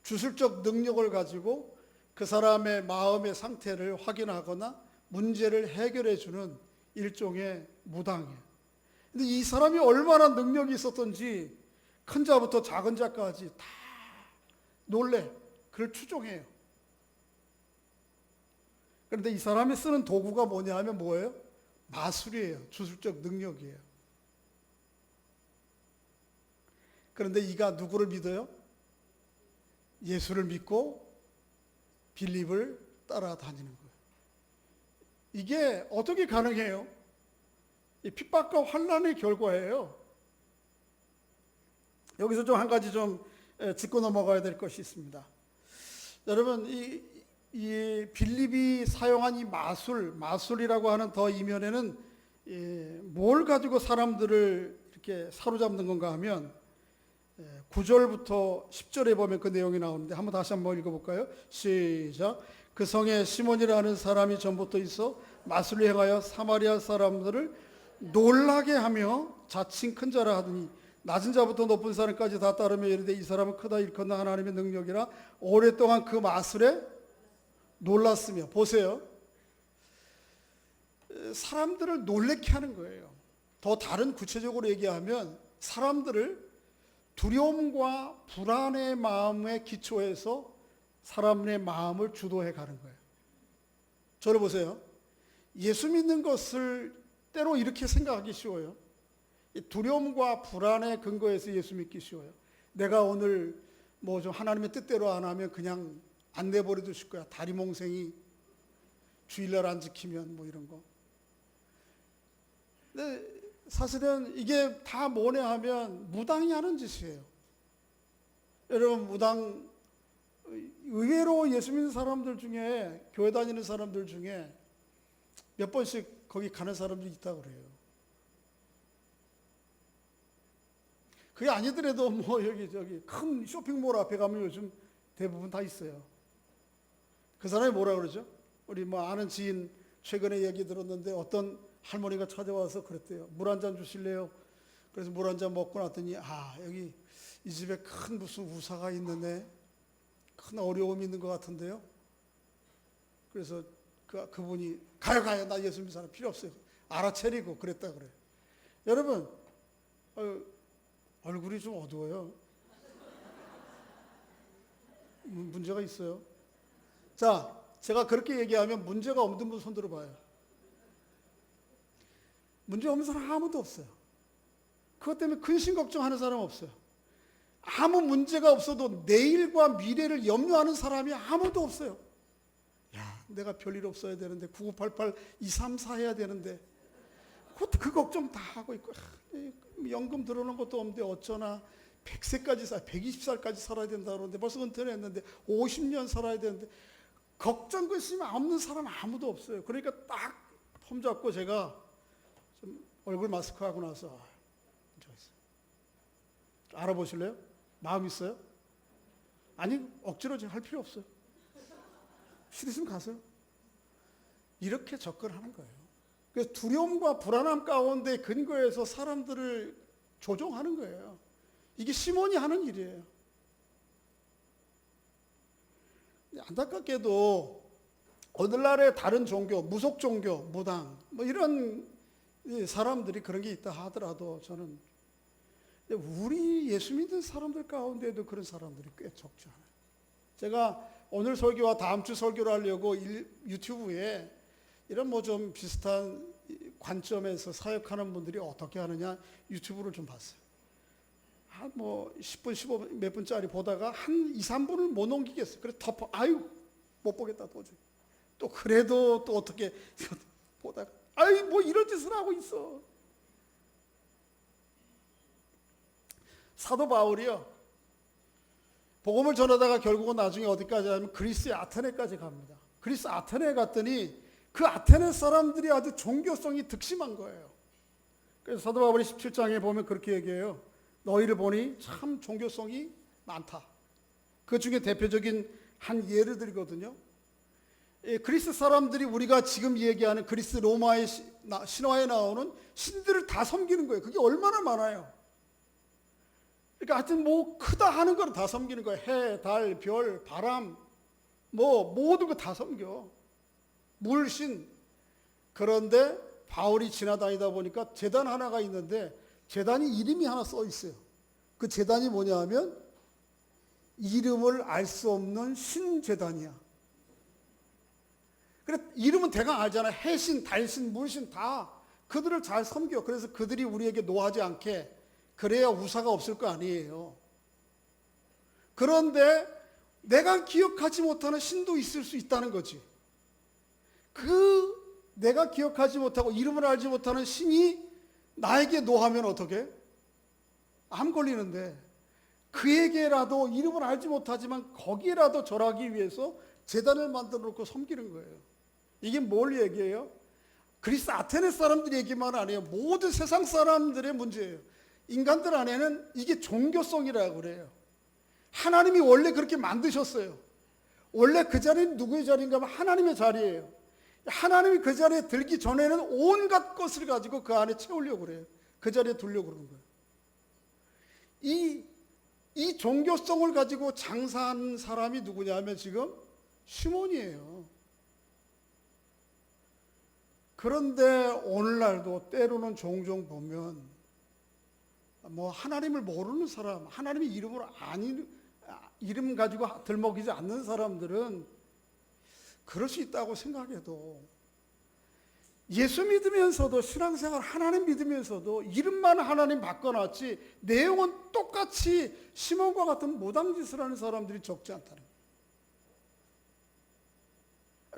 A: 주술적 능력을 가지고 그 사람의 마음의 상태를 확인하거나 문제를 해결해 주는 일종의 무당이에요. 근데 이 사람이 얼마나 능력이 있었던지 큰 자부터 작은 자까지 다 놀래 그를 추종해요. 그런데 이 사람이 쓰는 도구가 뭐냐 하면 뭐예요? 마술이에요. 주술적 능력이에요. 그런데 이가 누구를 믿어요? 예수를 믿고 빌립을 따라다니는 거예요. 이게 어떻게 가능해요? 이 핍박과 환난의 결과예요. 여기서 좀 한 가지 좀 짚고 넘어가야 될 것이 있습니다. 여러분, 이 빌립이 사용한 이 마술이라고 하는 더 이면에는 뭘 가지고 사람들을 이렇게 사로잡는 건가 하면 9절부터 10절에 보면 그 내용이 나오는데 한번 다시 한번 읽어볼까요? 시작. 그 성에 시몬이라는 사람이 전부터 있어 마술을 행하여 사마리아 사람들을 놀라게 하며 자칭 큰 자라 하더니 낮은 자부터 높은 사람까지 다 따르며 이르되 이 사람은 크다 일컫는 하나님의 능력이라 오랫동안 그 마술에 놀랐으며. 보세요. 사람들을 놀래게 하는 거예요. 더 다른 구체적으로 얘기하면 사람들을 두려움과 불안의 마음에 기초해서 사람의 마음을 주도해 가는 거예요. 저를 보세요. 예수 믿는 것을 때로 이렇게 생각하기 쉬워요. 두려움과 불안의 근거에서 예수 믿기 쉬워요. 내가 오늘 뭐 좀 하나님의 뜻대로 안 하면 그냥 안 내버려 두실 거야. 다리몽생이 주일날 안 지키면 뭐 이런 거. 근데 사실은 이게 다 뭐냐 하면 무당이 하는 짓이에요. 여러분, 무당, 의외로 예수 믿는 사람들 중에, 교회 다니는 사람들 중에 몇 번씩 거기 가는 사람들이 있다고 그래요. 그게 아니더라도 뭐 여기 저기 큰 쇼핑몰 앞에 가면 요즘 대부분 다 있어요. 그 사람이 뭐라 그러죠? 우리 뭐 아는 지인 최근에 얘기 들었는데 어떤 할머니가 찾아와서 그랬대요. 물 한 잔 주실래요? 그래서 물 한 잔 먹고 났더니 여기 이 집에 큰 무슨 우사가 있는데 큰 어려움이 있는 것 같은데요. 그래서 그분이 가요 나 예수 믿는 사람 필요 없어요. 알아차리고 그랬다 그래요. 여러분, 얼굴이 좀 어두워요. 문제가 있어요. 자, 제가 그렇게 얘기하면 문제가 없는 분 손 들어봐요. 문제 없는 사람 아무도 없어요. 그것 때문에 근심 걱정하는 사람 없어요. 아무 문제가 없어도 내일과 미래를 염려하는 사람이 아무도 없어요. 야, 내가 별일 없어야 되는데 9988 234 해야 되는데 그 걱정 다 하고 있고, 연금 들어오는 것도 없는데 어쩌나 100세까지 120살까지 살아야 된다 그러는데 벌써 은퇴를 했는데 50년 살아야 되는데 걱정 근심 없는 사람 아무도 없어요. 그러니까 딱 폼 잡고 제가 좀 얼굴 마스크 하고 나서 알아보실래요? 마음 있어요? 아니, 억지로 할 필요 없어요. 싫으시면 가세요. 이렇게 접근하는 거예요. 그래서 두려움과 불안함 가운데 근거해서 사람들을 조종하는 거예요. 이게 시몬이 하는 일이에요. 안타깝게도 오늘날의 다른 종교, 무속 종교, 무당 뭐 이런 사람들이 그런 게 있다 하더라도 저는 우리 예수 믿는 사람들 가운데도 그런 사람들이 꽤 적지 않아요. 제가 오늘 설교와 다음 주 설교를 하려고 유튜브에 이런 뭐 좀 비슷한 관점에서 사역하는 분들이 어떻게 하느냐 유튜브를 좀 봤어요. 한 뭐 10분, 15분, 몇 분짜리 보다가 한 2, 3분을 못 넘기겠어요. 그래서 덮어, 못 보겠다 도저히. 또 그래도 또 어떻게 보다가 뭐 이런 짓을 하고 있어. 사도 바울이요, 복음을 전하다가 결국은 나중에 어디까지 하면 그리스의 아테네까지 갑니다. 그리스 아테네에 갔더니 그 아테네 사람들이 아주 종교성이 득심한 거예요. 그래서 사도 바울이 17장에 보면 그렇게 얘기해요. 너희를 보니 참 종교성이 많다. 그 중에 대표적인 한 예를 들거든요. 그리스 사람들이 우리가 지금 얘기하는 그리스 로마의 신화에 나오는 신들을 다 섬기는 거예요. 그게 얼마나 많아요. 그러니까 하여튼 뭐 크다 하는 걸 다 섬기는 거예요. 해, 달, 별, 바람 뭐 모든 거 다 섬겨. 물신. 그런데 바울이 지나다니다 보니까 제단 하나가 있는데 제단이 이름이 하나 써 있어요. 그 제단이 뭐냐 하면 이름을 알 수 없는 신제단이야. 그래, 이름은 대강 알잖아. 해신, 달신, 물신 다 그들을 잘 섬겨. 그래서 그들이 우리에게 노하지 않게 그래야 우사가 없을 거 아니에요. 그런데 내가 기억하지 못하는 신도 있을 수 있다는 거지. 내가 기억하지 못하고 이름을 알지 못하는 신이 나에게 노하면 어떻게? 암 걸리는데 그에게라도 이름을 알지 못하지만 거기에라도 절하기 위해서 제단을 만들어 놓고 섬기는 거예요. 이게 뭘 얘기해요? 그리스 아테네 사람들 얘기만 아니에요. 모든 세상 사람들의 문제예요. 인간들 안에는 이게 종교성이라고 그래요. 하나님이 원래 그렇게 만드셨어요. 원래 그 자리는 누구의 자리인가 하면 하나님의 자리예요. 하나님이 그 자리에 들기 전에는 온갖 것을 가지고 그 안에 채우려고 그래요. 그 자리에 두려고 그러는 거예요. 이 종교성을 가지고 장사하는 사람이 누구냐 하면 지금 시몬이에요. 그런데 오늘날도 때로는 종종 보면 뭐 하나님을 모르는 사람, 하나님의 이름을 이름 가지고 들먹이지 않는 사람들은 그럴 수 있다고 생각해도, 예수 믿으면서도 신앙생활 하나님 믿으면서도 이름만 하나님 바꿔놨지 내용은 똑같이 시몬과 같은 무당짓을 하는 사람들이 적지 않다는 거예요.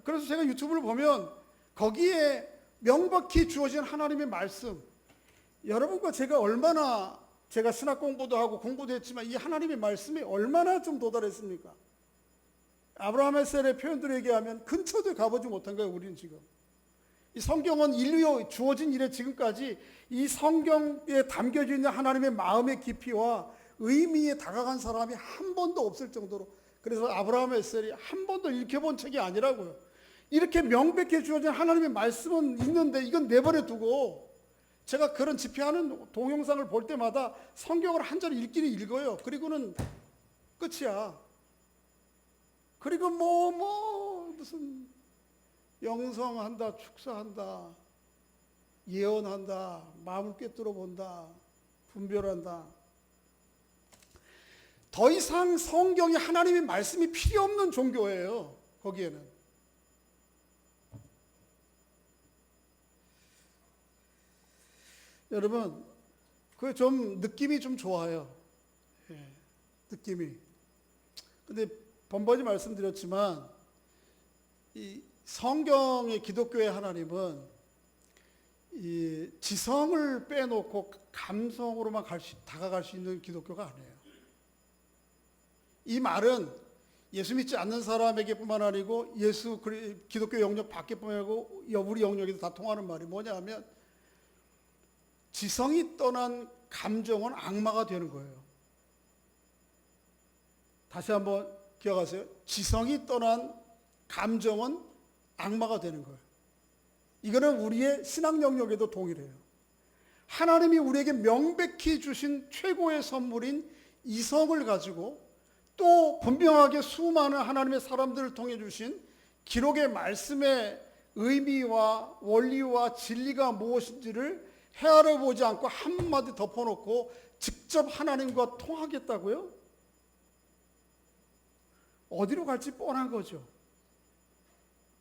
A: 그래서 제가 유튜브를 보면 거기에 명백히 주어진 하나님의 말씀, 여러분과 제가 신학 공부도 하고 공부도 했지만 이 하나님의 말씀이 얼마나 좀 도달했습니까? 아브라함의 셀의 표현들을 얘기하면 근처도 가보지 못한 거예요. 우리는 지금 이 성경은 인류에 주어진 이래 지금까지 이 성경에 담겨져 있는 하나님의 마음의 깊이와 의미에 다가간 사람이 한 번도 없을 정도로, 그래서 아브라함의 셀이 한 번도 읽혀본 책이 아니라고요. 이렇게 명백히 주어진 하나님의 말씀은 있는데 이건 내버려 두고, 제가 그런 집회하는 동영상을 볼 때마다 성경을 한 절 읽기는 읽어요. 그리고는 끝이야. 그리고 무슨 영성한다, 축사한다, 예언한다, 마음을 꿰뚫어 본다, 분별한다. 더 이상 성경이 하나님의 말씀이 필요 없는 종교예요. 거기에는. 여러분, 그 좀 느낌이 좀 좋아요. 예, 느낌이. 근데 번번이 말씀드렸지만 이 성경의 기독교의 하나님은 이 지성을 빼놓고 감성으로만 다가갈 수 있는 기독교가 아니에요. 이 말은 예수 믿지 않는 사람에게뿐만 아니고 기독교 영역 밖에뿐만 아니고 우리 영역에도 다 통하는 말이 뭐냐 하면, 지성이 떠난 감정은 악마가 되는 거예요. 다시 한번 기억하세요. 지성이 떠난 감정은 악마가 되는 거예요. 이거는 우리의 신앙 영역에도 동일해요. 하나님이 우리에게 명백히 주신 최고의 선물인 이성을 가지고, 또 분명하게 수많은 하나님의 사람들을 통해 주신 기록의 말씀의 의미와 원리와 진리가 무엇인지를 헤아려 보지 않고 한마디 덮어놓고 직접 하나님과 통하겠다고요? 어디로 갈지 뻔한 거죠.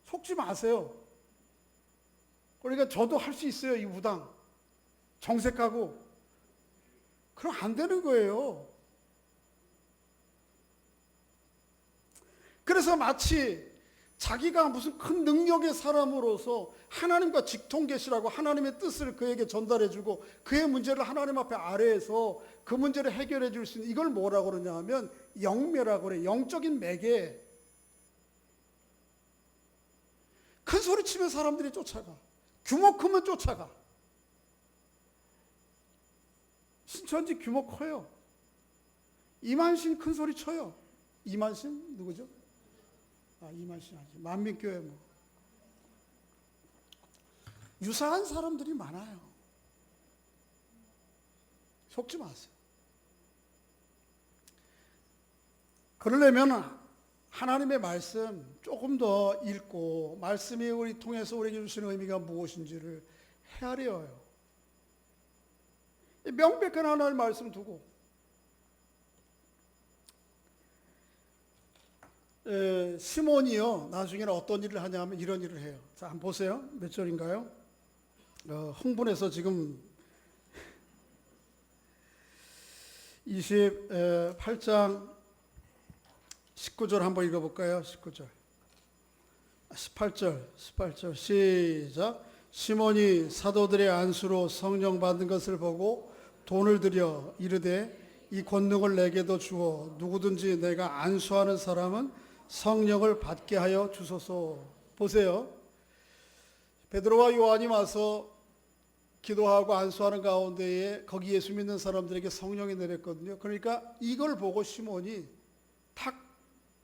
A: 속지 마세요. 그러니까 저도 할 수 있어요. 이 무당 정색하고. 그럼 안 되는 거예요. 그래서 마치 자기가 무슨 큰 능력의 사람으로서 하나님과 직통계시라고 하나님의 뜻을 그에게 전달해주고 그의 문제를 하나님 앞에 아뢰해서 그 문제를 해결해 줄 수 있는, 이걸 뭐라고 그러냐 하면 영매라고 그래. 영적인 매개. 큰 소리 치면 사람들이 쫓아가. 규모 크면 쫓아가. 신천지 규모 커요. 이만신 큰 소리 쳐요. 이만신 누구죠? 이만신 아니지. 만민교회 뭐. 유사한 사람들이 많아요. 속지 마세요. 그러려면 하나님의 말씀 조금 더 읽고 말씀이 우리 통해서 우리에게 주시는 의미가 무엇인지를 헤아려요. 명백한 하나님의 말씀 두고 시몬이요 나중에는 어떤 일을 하냐 하면 이런 일을 해요. 자, 한번 보세요. 몇 절인가요? 흥분해서 지금 28장 19절 한번 읽어볼까요? 19절 18절 시작. 시몬이 사도들의 안수로 성령 받는 것을 보고 돈을 들여 이르되 이 권능을 내게도 주어 누구든지 내가 안수하는 사람은 성령을 받게 하여 주소서. 보세요. 베드로와 요한이 와서 기도하고 안수하는 가운데에 거기 예수 믿는 사람들에게 성령이 내렸거든요. 그러니까 이걸 보고 시몬이 탁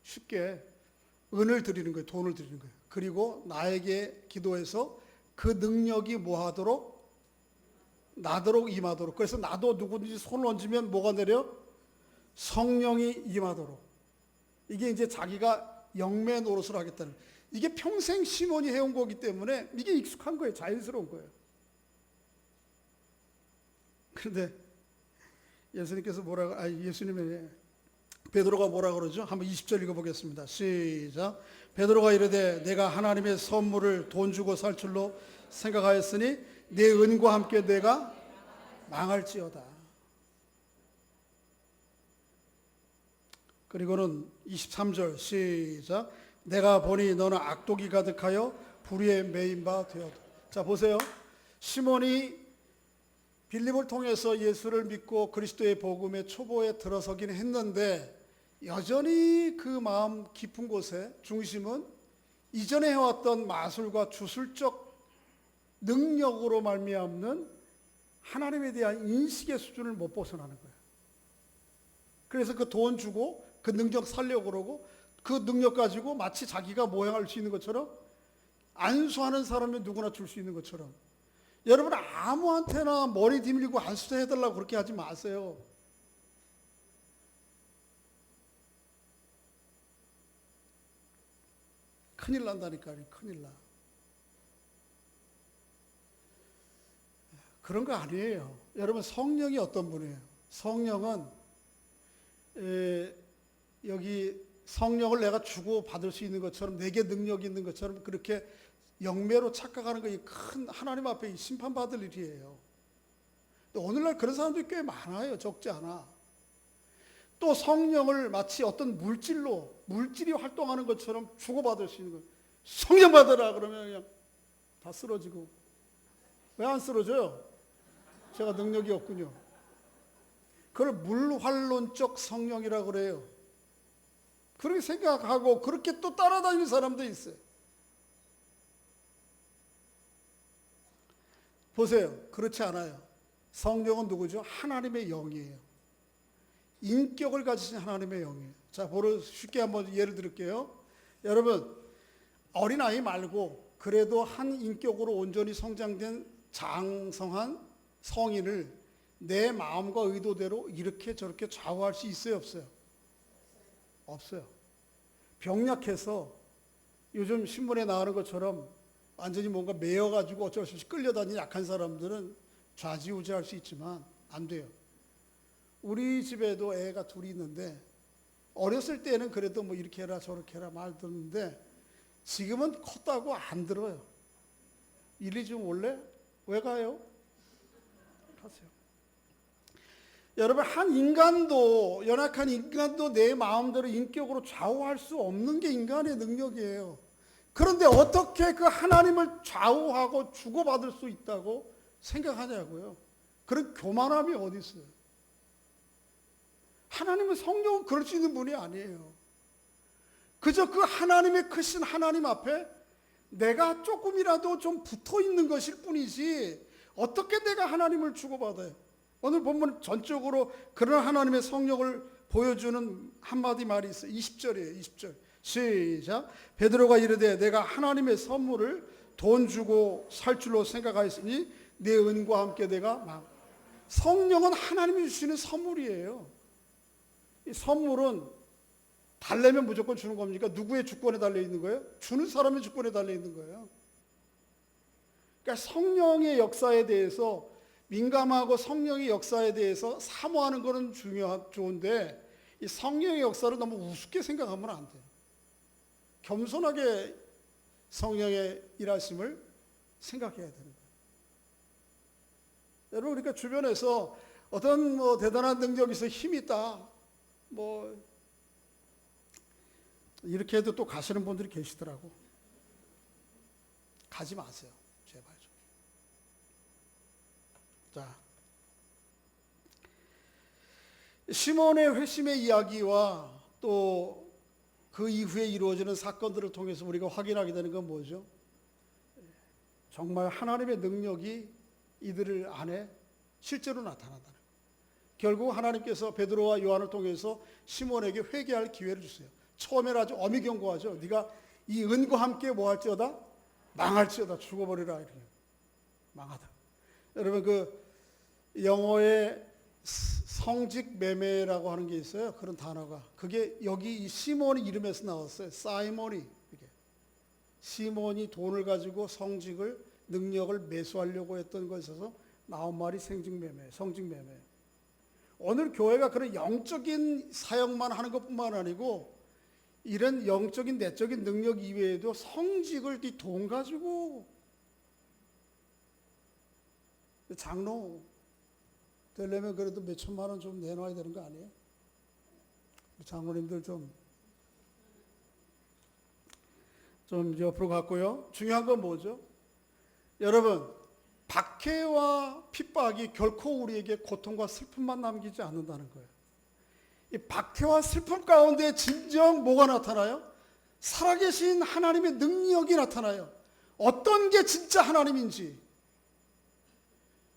A: 쉽게 은을 드리는 거예요. 돈을 드리는 거예요. 그리고 나에게 기도해서 그 능력이 뭐하도록? 나도록 임하도록. 그래서 나도 누구든지 손을 얹으면 뭐가 내려? 성령이 임하도록. 이게 이제 자기가 영매 노릇을 하겠다는, 이게 평생 시몬이 해온 거기 때문에 이게 익숙한 거예요. 자연스러운 거예요. 그런데 예수님께서 예수님이 베드로가 뭐라 그러죠? 한번 20절 읽어보겠습니다. 시작. 베드로가 이르되 내가 하나님의 선물을 돈 주고 살 줄로 생각하였으니 내 은과 함께 내가 망할지어다. 그리고는 23절 시작. 내가 보니 너는 악독이 가득하여 불의에 매인 바 되었다. 자 보세요. 시몬이 빌립을 통해서 예수를 믿고 그리스도의 복음의 초보에 들어서긴 했는데 여전히 그 마음 깊은 곳에 중심은 이전에 해왔던 마술과 주술적 능력으로 말미암는 하나님에 대한 인식의 수준을 못 벗어나는 거예요. 그래서 그 돈 주고 그 능력 살려고 그러고 그 능력 가지고 마치 자기가 모양할 수 있는 것처럼 안수하는 사람이 누구나 줄 수 있는 것처럼 여러분 아무한테나 머리 디밀리고 안수 해달라고 그렇게 하지 마세요. 큰일 난다니까요. 큰일 나. 그런 거 아니에요. 여러분 성령이 어떤 분이에요? 성령은 여기 성령을 내가 주고 받을 수 있는 것처럼 내게 능력이 있는 것처럼 그렇게 영매로 착각하는 것이 큰 하나님 앞에 심판받을 일이에요. 오늘날 그런 사람들이 꽤 많아요. 적지 않아. 또 성령을 마치 어떤 물질이 활동하는 것처럼 주고받을 수 있는 거예요. 성령 받으라 그러면 그냥 다 쓰러지고. 왜 안 쓰러져요? 제가 능력이 없군요. 그걸 물활론적 성령이라고 그래요. 그렇게 생각하고 그렇게 또 따라다니는 사람도 있어요. 보세요. 그렇지 않아요. 성령은 누구죠? 하나님의 영이에요. 인격을 가지신 하나님의 영이에요. 자, 쉽게 한번 예를 들을게요. 여러분, 어린아이 말고 그래도 한 인격으로 온전히 성장된 장성한 성인을 내 마음과 의도대로 이렇게 저렇게 좌우할 수 있어요, 없어요? 없어요. 병약해서 요즘 신문에 나오는 것처럼 완전히 뭔가 매여가지고 어쩔 수 없이 끌려다니는 약한 사람들은 좌지우지할 수 있지만 안 돼요. 우리 집에도 애가 둘이 있는데 어렸을 때는 그래도 뭐 이렇게 해라 저렇게 해라 말 듣는데 지금은 컸다고 안 들어요. 일이 좀 원래 왜 가요? 가세요. 여러분 연약한 인간도 내 마음대로 인격으로 좌우할 수 없는 게 인간의 능력이에요. 그런데 어떻게 그 하나님을 좌우하고 주고받을 수 있다고 생각하냐고요. 그런 교만함이 어디 있어요. 하나님은 성령은 그럴 수 있는 분이 아니에요. 그저 그 하나님의 크신 하나님 앞에 내가 조금이라도 좀 붙어 있는 것일 뿐이지 어떻게 내가 하나님을 주고받아요. 오늘 본문 전적으로 그런 하나님의 성령을 보여주는 한마디 말이 있어요. 20절이에요. 20절. 시작. 베드로가 이르되 내가 하나님의 선물을 돈 주고 살 줄로 생각하였으니 내 은과 함께 내가 성령은 하나님이 주시는 선물이에요. 이 선물은 달래면 무조건 주는 겁니까? 누구의 주권에 달려 있는 거예요? 주는 사람의 주권에 달려 있는 거예요. 그러니까 성령의 역사에 대해서 민감하고 성령의 역사에 대해서 사모하는 것은 좋은데 이 성령의 역사를 너무 우습게 생각하면 안 돼요. 겸손하게 성령의 일하심을 생각해야 되는 거예요. 여러분 그러니까 주변에서 어떤 대단한 능력이 있어 힘이 있다 이렇게 해도 또 가시는 분들이 계시더라고. 가지 마세요. 제발 좀. 자, 시몬의 회심의 이야기와 또 그 이후에 이루어지는 사건들을 통해서 우리가 확인하게 되는 건 뭐죠? 정말 하나님의 능력이 이들 안에 실제로 나타난다는 거예요. 결국 하나님께서 베드로와 요한을 통해서 시몬에게 회개할 기회를 주세요. 처음에는 아주 엄히 경고하죠. 네가 이 은과 함께 뭐 할지어다? 망할지어다. 죽어버리라. 이렇게. 망하다. 여러분 그 영어에 성직 매매라고 하는 게 있어요. 그런 단어가. 그게 여기 이 시몬이 이름에서 나왔어요. 사이몬이. 이게. 시몬이 돈을 가지고 성직을 능력을 매수하려고 했던 것에서 나온 말이 성직 매매. 오늘 교회가 그런 영적인 사역만 하는 것뿐만 아니고 이런 영적인 내적인 능력 이외에도 성직을 이 돈 가지고 장로 되려면 그래도 몇 천만 원 좀 내놔야 되는 거 아니에요? 장로님들 좀 옆으로 갔고요. 중요한 건 뭐죠? 여러분, 박해와 핍박이 결코 우리에게 고통과 슬픔만 남기지 않는다는 거예요. 이 박해와 슬픔 가운데 진정 뭐가 나타나요? 살아계신 하나님의 능력이 나타나요. 어떤 게 진짜 하나님인지.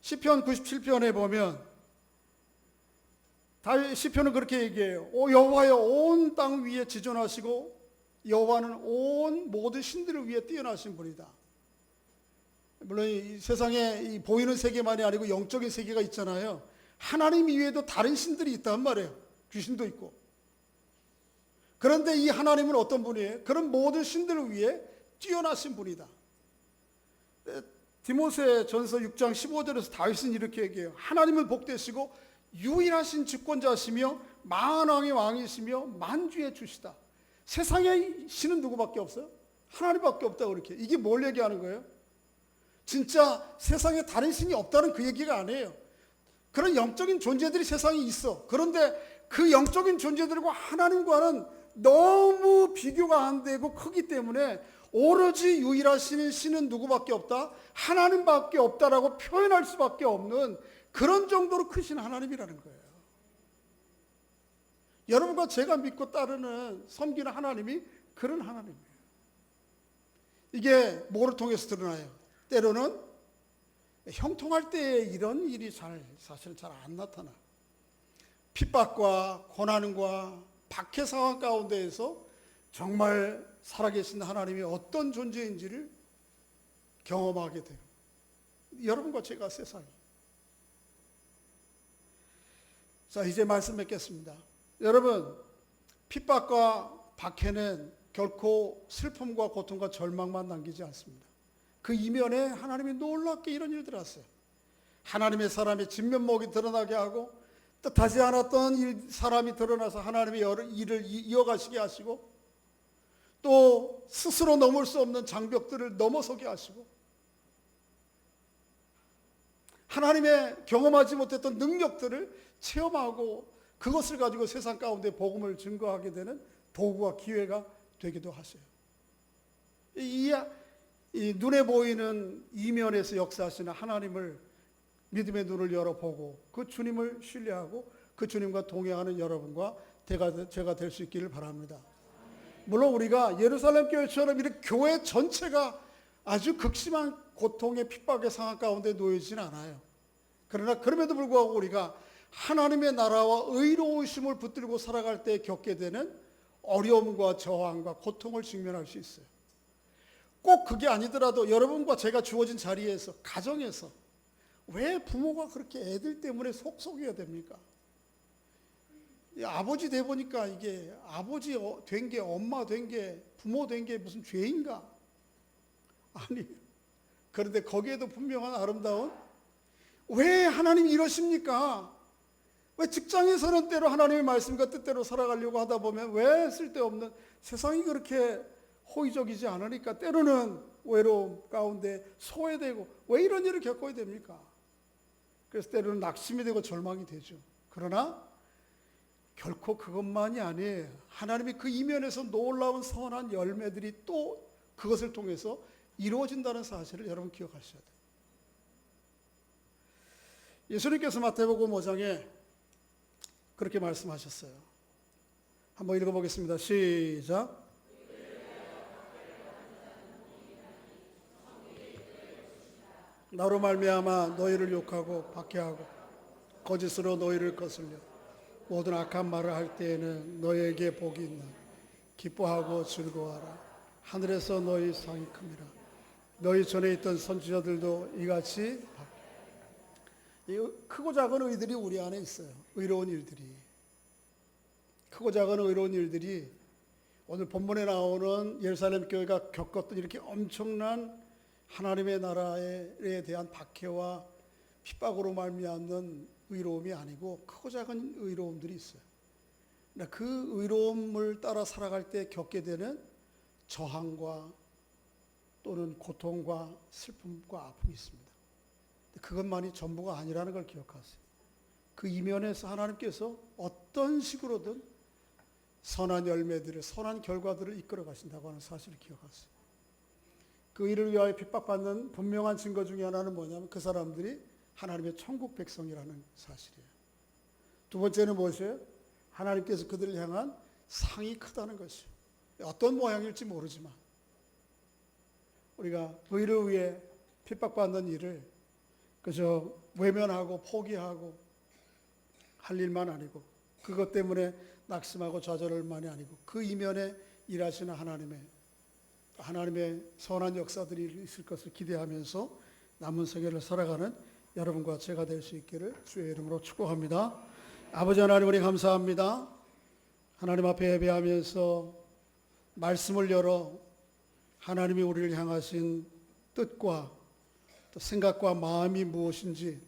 A: 시편 97편에 보면 시편은 그렇게 얘기해요. 여호와여 온 땅 위에 지존하시고 여호와는 온 모든 신들을 위해 뛰어나신 분이다. 물론 이 세상에 이 보이는 세계만이 아니고 영적인 세계가 있잖아요. 하나님 이외에도 다른 신들이 있단 말이에요. 귀신도 있고. 그런데 이 하나님은 어떤 분이에요? 그런 모든 신들을 위해 뛰어나신 분이다. 디모데전서 6장 15절에서 다윗은 이렇게 얘기해요. 하나님은 복되시고 유일하신 주권자시며 만왕의 왕이시며 만주의 주시다. 세상에 신은 누구밖에 없어요? 하나님밖에 없다고 그렇게. 이게 뭘 얘기하는 거예요? 진짜 세상에 다른 신이 없다는 그 얘기가 아니에요. 그런 영적인 존재들이 세상에 있어. 그런데 그 영적인 존재들과 하나님과는 너무 비교가 안 되고 크기 때문에 오로지 유일하신 신은 누구밖에 없다? 하나님밖에 없다라고 표현할 수밖에 없는 그런 정도로 크신 하나님이라는 거예요. 여러분과 제가 믿고 따르는 섬기는 하나님이 그런 하나님이에요. 이게 뭐를 통해서 드러나요? 때로는 형통할 때 이런 일이 사실 잘 안 나타나. 핍박과 고난과 박해 상황 가운데에서 정말 살아계신 하나님이 어떤 존재인지를 경험하게 돼요. 여러분과 제가 세상에. 자, 이제 말씀 맺겠습니다. 여러분, 핍박과 박해는 결코 슬픔과 고통과 절망만 남기지 않습니다. 그 이면에 하나님이 놀랍게 이런 일들을 하세요. 하나님의 사람의 진면목이 드러나게 하고 뜻하지 않았던 사람이 드러나서 하나님의 일을 이어가시게 하시고 또 스스로 넘을 수 없는 장벽들을 넘어서게 하시고 하나님의 경험하지 못했던 능력들을 체험하고 그것을 가지고 세상 가운데 복음을 증거하게 되는 도구와 기회가 되기도 하세요. 이 눈에 보이는 이면에서 역사하시는 하나님을 믿음의 눈을 열어보고 그 주님을 신뢰하고 그 주님과 동행하는 여러분과 제가 될 수 있기를 바랍니다. 물론 우리가 예루살렘 교회처럼 이렇게 교회 전체가 아주 극심한 고통의 핍박의 상황 가운데 놓여지진 않아요. 그러나 그럼에도 불구하고 우리가 하나님의 나라와 의로우심을 붙들고 살아갈 때 겪게 되는 어려움과 저항과 고통을 직면할 수 있어요. 꼭 그게 아니더라도 여러분과 제가 주어진 자리에서 가정에서 왜 부모가 그렇게 애들 때문에 속속여야 됩니까? 아버지 돼 보니까 이게 아버지 된 게 엄마 된 게 부모 된 게 무슨 죄인가? 아니, 그런데 거기에도 분명한 아름다운 왜 하나님이 이러십니까? 왜 직장에서는 때로 하나님의 말씀과 뜻대로 살아가려고 하다 보면 왜 쓸데없는 세상이 그렇게 호의적이지 않으니까 때로는 외로움 가운데 소외되고 왜 이런 일을 겪어야 됩니까? 그래서 때로는 낙심이 되고 절망이 되죠. 그러나 결코 그것만이 아니에요. 하나님이 그 이면에서 놀라운 선한 열매들이 또 그것을 통해서 이루어진다는 사실을 여러분 기억하셔야 돼요. 예수님께서 마태복음 5장에 그렇게 말씀하셨어요. 한번 읽어보겠습니다. 시작. 나로 말미암아 너희를 욕하고 박해하고 거짓으로 너희를 거슬려 모든 악한 말을 할 때에는 너희에게 복이 있나. 기뻐하고 즐거워하라. 하늘에서 너희 상이 큽니다. 너희 전에 있던 선지자들도 이같이 크고 작은 의들이 우리 안에 있어요. 의로운 일들이. 크고 작은 의로운 일들이 오늘 본문에 나오는 예루살렘 교회가 겪었던 이렇게 엄청난 하나님의 나라에 대한 박해와 핍박으로 말미암는 의로움이 아니고 크고 작은 의로움들이 있어요. 그 의로움을 따라 살아갈 때 겪게 되는 저항과 또는 고통과 슬픔과 아픔이 있습니다. 그것만이 전부가 아니라는 걸 기억하세요. 그 이면에서 하나님께서 어떤 식으로든 선한 열매들을, 선한 결과들을 이끌어 가신다고 하는 사실을 기억하세요. 그 일을 위하여 핍박받는 분명한 증거 중에 하나는 뭐냐면 그 사람들이 하나님의 천국 백성이라는 사실이에요. 두 번째는 무엇이에요? 하나님께서 그들을 향한 상이 크다는 것이에요. 어떤 모양일지 모르지만 우리가 의를 위해 핍박받는 일을 그저 외면하고 포기하고 할 일만 아니고 그것 때문에 낙심하고 좌절할 만이 아니고 그 이면에 일하시는 하나님의 선한 역사들이 있을 것을 기대하면서 남은 세계를 살아가는 여러분과 제가 될 수 있기를 주의 이름으로 축복합니다. 아버지 하나님, 우리 감사합니다. 하나님 앞에 예배하면서 말씀을 열어 하나님이 우리를 향하신 뜻과 또 생각과 마음이 무엇인지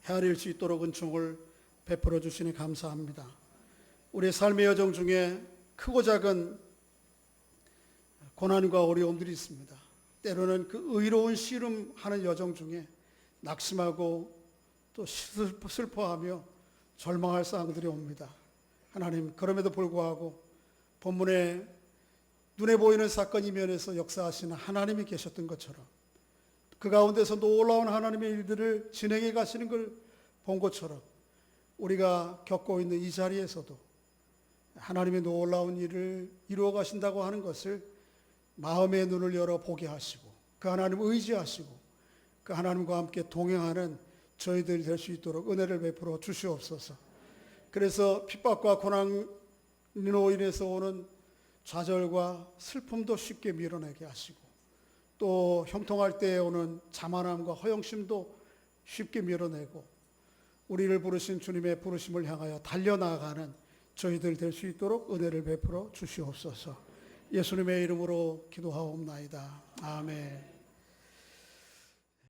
A: 헤아릴 수 있도록 은총을 베풀어 주시니 감사합니다. 우리의 삶의 여정 중에 크고 작은 고난과 어려움들이 있습니다. 때로는 그 의로운 씨름하는 여정 중에 낙심하고 또 슬퍼하며 절망할 상황들이 옵니다. 하나님, 그럼에도 불구하고 본문에 눈에 보이는 사건 이면에서 역사하시는 하나님이 계셨던 것처럼 그 가운데서 놀라운 하나님의 일들을 진행해 가시는 걸 본 것처럼 우리가 겪고 있는 이 자리에서도 하나님의 놀라운 일을 이루어 가신다고 하는 것을 마음의 눈을 열어 보게 하시고 그 하나님을 의지하시고 그 하나님과 함께 동행하는 저희들이 될 수 있도록 은혜를 베풀어 주시옵소서. 그래서 핍박과 고난으로 인해서 오는 좌절과 슬픔도 쉽게 밀어내게 하시고 또 형통할 때에 오는 자만함과 허영심도 쉽게 밀어내고 우리를 부르신 주님의 부르심을 향하여 달려나가는 저희들 될 수 있도록 은혜를 베풀어 주시옵소서. 예수님의 이름으로 기도하옵나이다. 아멘.